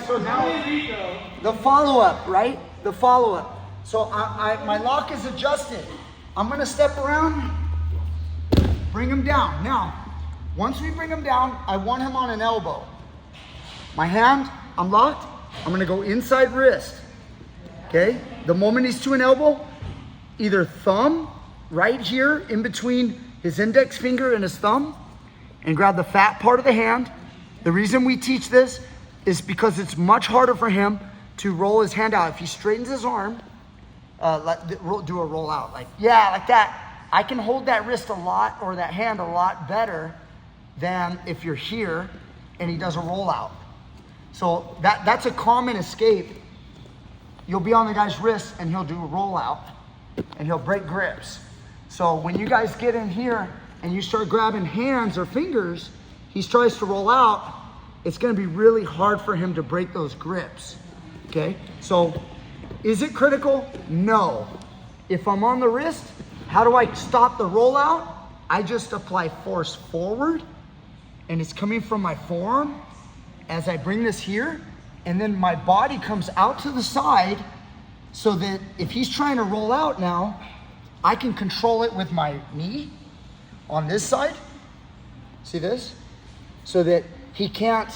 so now the follow-up, right? The follow-up. So my lock is adjusted. I'm gonna step around, bring him down. Now, once we bring him down, I want him on an elbow. My hand, I'm locked. I'm gonna go inside wrist, okay? The moment he's to an elbow, either thumb right here in between his index finger and his thumb, and grab the fat part of the hand. The reason we teach this is because it's much harder for him to roll his hand out. If he straightens his arm, do a roll out, like that. I can hold that wrist a lot, or that hand a lot better than if you're here and he does a roll out. So that's a common escape. You'll be on the guy's wrist and he'll do a roll out and he'll break grips. So when you guys get in here and you start grabbing hands or fingers, he tries to roll out, it's gonna be really hard for him to break those grips, okay? So is it critical? No. If I'm on the wrist, how do I stop the rollout? I just apply force forward, and it's coming from my forearm as I bring this here, and then my body comes out to the side so that if he's trying to roll out now, I can control it with my knee on this side. See this? So that he can't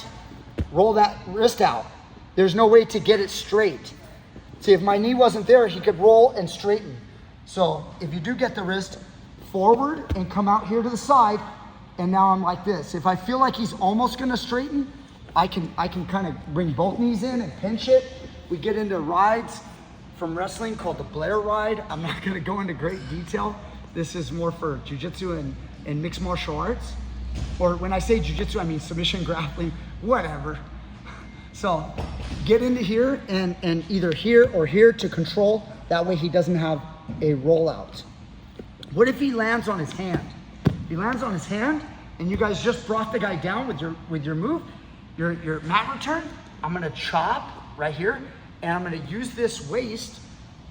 roll that wrist out. There's no way to get it straight. See, if my knee wasn't there, he could roll and straighten. So if you do get the wrist forward and come out here to the side, and now I'm like this. If I feel like he's almost gonna straighten, I can kind of bring both knees in and pinch it. We get into rides from wrestling called the Blair ride. I'm not gonna go into great detail. This is more for jiu-jitsu and mixed martial arts. Or when I say jiu-jitsu, I mean submission, grappling, whatever. So get into here and either here or here to control. That way he doesn't have a rollout. What if he lands on his hand? He lands on his hand and you guys just brought the guy down with your move, your mat return. I'm gonna chop right here and I'm gonna use this waist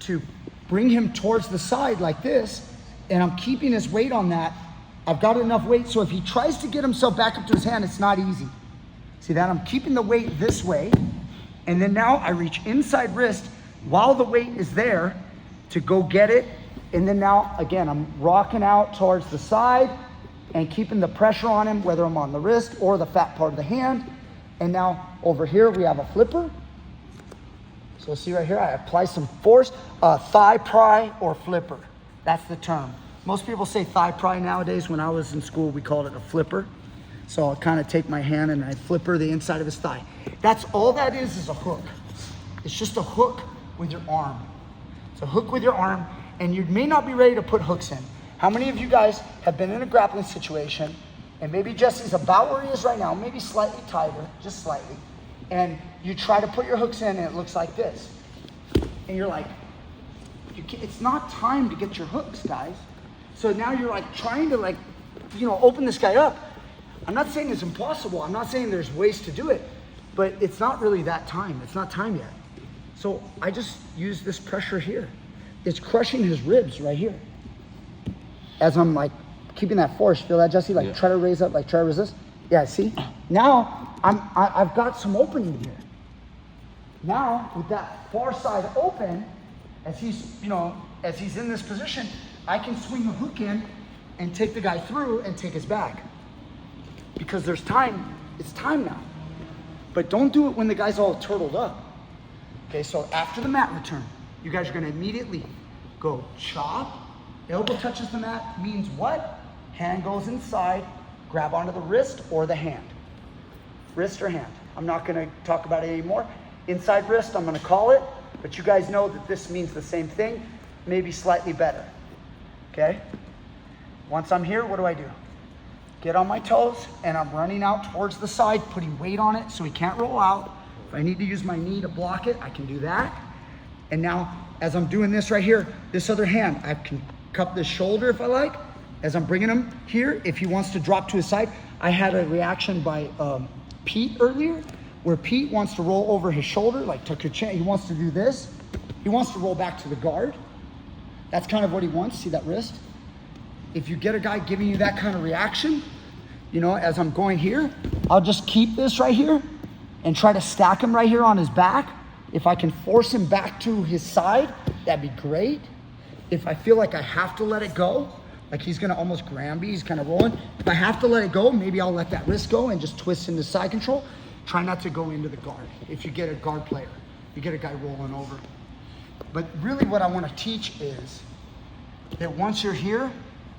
to bring him towards the side like this, and I'm keeping his weight on that. I've got enough weight, so if he tries to get himself back up to his hand, it's not easy. See that? I'm keeping the weight this way, and then now I reach inside wrist while the weight is there to go get it, and then now, again, I'm rocking out towards the side and keeping the pressure on him, whether I'm on the wrist or the fat part of the hand. And now over here, we have a flipper. So see right here, I apply some force, thigh pry or flipper. That's the term. Most people say thigh pry nowadays. When I was in school, we called it a flipper. So I'll kind of take my hand and I flipper the inside of his thigh. That's all that is a hook. It's just a hook with your arm. It's a hook with your arm, and you may not be ready to put hooks in. How many of you guys have been in a grappling situation, and maybe Jesse's about where he is right now, maybe slightly tighter, just slightly, and you try to put your hooks in and it looks like this. And you're like, it's not time to get your hooks, guys. So now you're like trying to open this guy up. I'm not saying it's impossible. I'm not saying there's ways to do it, but it's not really that time. It's not time yet. So I just use this pressure here. It's crushing his ribs right here. As I'm like keeping that force, feel that, Jesse? Like try to raise up, like try to resist. Yeah, see? Now I've got some opening here. Now with that far side open, as he's in this position, I can swing the hook in and take the guy through and take his back. Because there's time, it's time now. But don't do it when the guy's all turtled up. Okay, so after the mat return, you guys are gonna immediately go chop, elbow touches the mat, means what? Hand goes inside, grab onto the wrist or the hand. Wrist or hand. I'm not gonna talk about it anymore. Inside wrist, I'm gonna call it, but you guys know that this means the same thing, maybe slightly better, okay? Once I'm here, what do? Get on my toes, and I'm running out towards the side, putting weight on it so he can't roll out. If I need to use my knee to block it, I can do that. And now, as I'm doing this right here, this other hand, I can cup this shoulder if I like. As I'm bringing him here, if he wants to drop to his side, I had a reaction by Pete earlier, where Pete wants to roll over his shoulder, like tuck your chin. He wants to do this. He wants to roll back to the guard. That's kind of what he wants. See that wrist? If you get a guy giving you that kind of reaction, as I'm going here, I'll just keep this right here and try to stack him right here on his back. If I can force him back to his side, that'd be great. If I feel like I have to let it go, like he's gonna almost Granby, he's kind of rolling. If I have to let it go, maybe I'll let that wrist go and just twist into side control. Try not to go into the guard. If you get a guard player, you get a guy rolling over. But really what I wanna teach is that once you're here,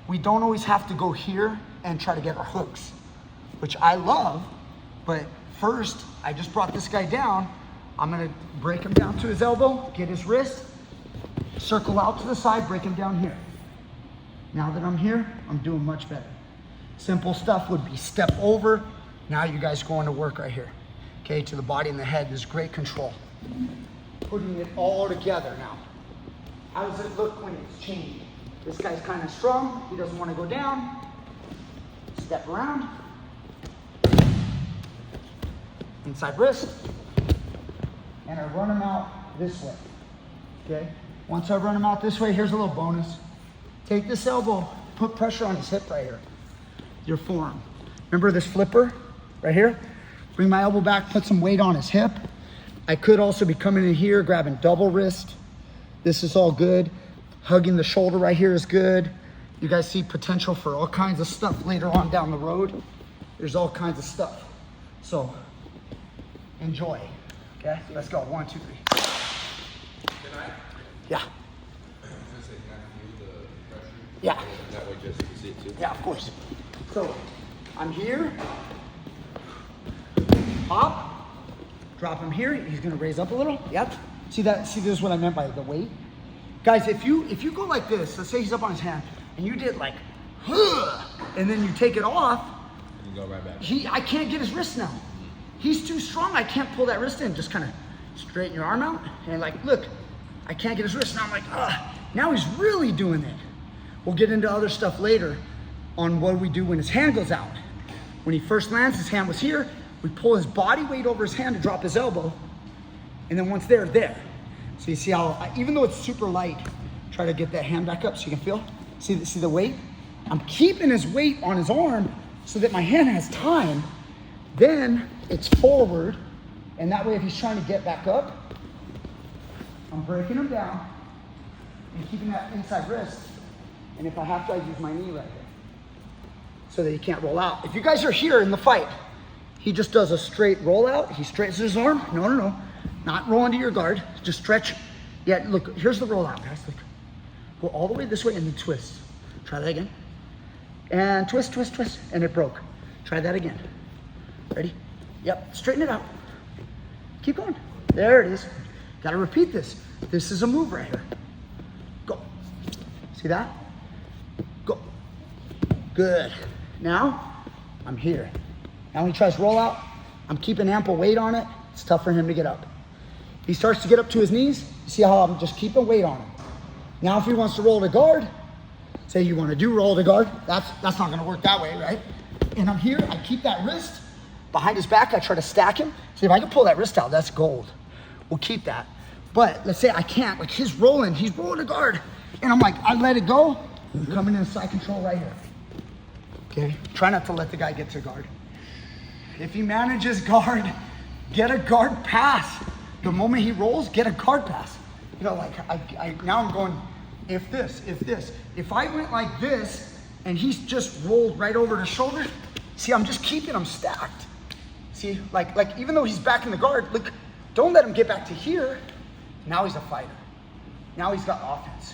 we don't always have to go here and try to get our hooks, which I love, but first, I just brought this guy down. I'm gonna break him down to his elbow, get his wrist, circle out to the side, break him down here. Now that I'm here, I'm doing much better. Simple stuff would be step over. Now you guys going to work right here. Okay, to the body and the head, there's great control. Putting it all together now. How does it look when it's changing? This guy's kind of strong, he doesn't want to go down. Step around. Inside wrist. And I run him out this way, okay? Once I run him out this way, here's a little bonus. Take this elbow, put pressure on his hip right here, your forearm. Remember this flipper right here? Bring my elbow back, put some weight on his hip. I could also be coming in here, grabbing double wrist. This is all good. Hugging the shoulder right here is good. You guys see potential for all kinds of stuff later on down the road. There's all kinds of stuff. So, enjoy. Okay, let's go. 1, 2, 3. Can I? Yeah. I was gonna say, can I feel the pressure? Yeah. That way Jesse can see it too. Yeah, of course. So, I'm here. Pop. Drop him here. He's gonna raise up a little. Yep. See that? See, this is what I meant by the weight. Guys, if you go like this, let's say he's up on his hand, and you did like, and then you take it off. You go right back. I can't get his wrist now. He's too strong. I can't pull that wrist in. Just kind of straighten your arm out and like, look, I can't get his wrist. Now I'm like, now he's really doing it. We'll get into other stuff later on what we do when his hand goes out. When he first lands, his hand was here. We pull his body weight over his hand to drop his elbow. And then once they're there. So you see how, even though it's super light, try to get that hand back up so you can feel. See the weight? I'm keeping his weight on his arm so that my hand has time. Then it's forward, and that way if he's trying to get back up, I'm breaking him down and keeping that inside wrist. And if I have to, I use my knee right here so that he can't roll out. If you guys are here in the fight, he just does a straight roll out. He straightens his arm. No. Not rolling to your guard. Just stretch. Yeah, look, here's the roll out, guys. Look. Go all the way this way and then twist. Try that again. And twist. And it broke. Try that again. Ready? Yep, straighten it out. Keep going. There it is. Gotta repeat this. This is a move right here. Go. See that? Go. Good. Now, I'm here. Now when he tries to roll out, I'm keeping ample weight on it. It's tough for him to get up. He starts to get up to his knees. You see how I'm just keeping weight on him. Now if he wants to roll to guard, say you want to do roll to guard, that's not going to work that way, right? And I'm here, I keep that wrist behind his back. I try to stack him. See if I can pull that wrist out, that's gold. We'll keep that. But let's say I can't, like he's rolling to guard. And I'm like, I let it go. I'm coming in side control right here. Okay, try not to let the guy get to guard. If he manages guard, get a guard pass. The moment he rolls, get a guard pass. You know, like now I'm going, if this. If I went like this and he's just rolled right over the shoulder, see, I'm just keeping him stacked. See, like even though he's back in the guard, look, don't let him get back to here. Now he's a fighter. Now he's got offense.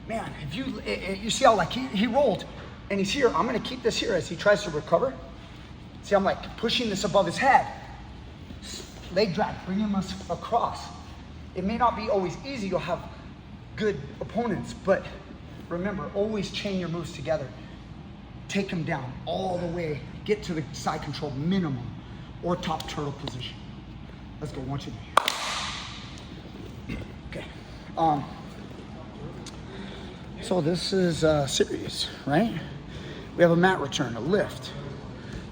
Man, if you see how like he rolled and he's here, I'm gonna keep this here as he tries to recover. See, I'm like pushing this above his head. Leg drag, bring him across. It may not be always easy, you'll have good opponents, but remember, always chain your moves together. Take him down all the way, get to the side control minimum or top turtle position. Let's go, 1, 2, 3. Okay. So this is a series, right? We have a mat return, a lift,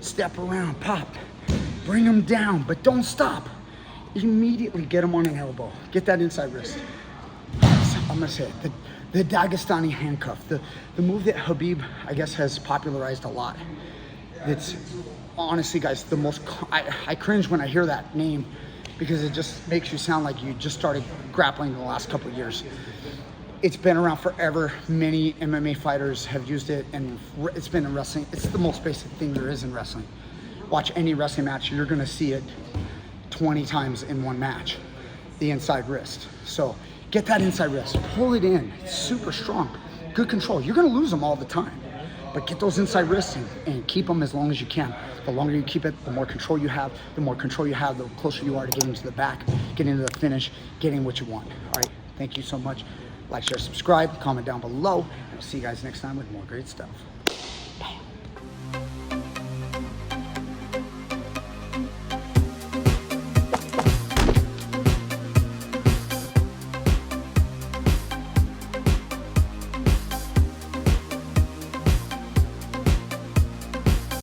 step around, pop, bring him down, but don't stop. Immediately get him on an elbow. Get that inside wrist. I'm gonna say it, the Dagestani handcuff, the move that Habib, I guess, has popularized a lot. It's honestly, guys, I cringe when I hear that name because it just makes you sound like you just started grappling in the last couple of years. It's been around forever. Many MMA fighters have used it, and it's been in wrestling. It's the most basic thing there is in wrestling. Watch any wrestling match, you're gonna see it 20 times in one match, the inside wrist. So get that inside wrist, pull it in, it's super strong, good control. You're gonna lose them all the time, but get those inside wrists and keep them as long as you can. The longer you keep it, the more control you have. The more control you have, the closer you are to getting to the back, getting to the finish, getting what you want. All right, thank you so much. Like, share, subscribe, comment down below, and I'll see you guys next time with more great stuff.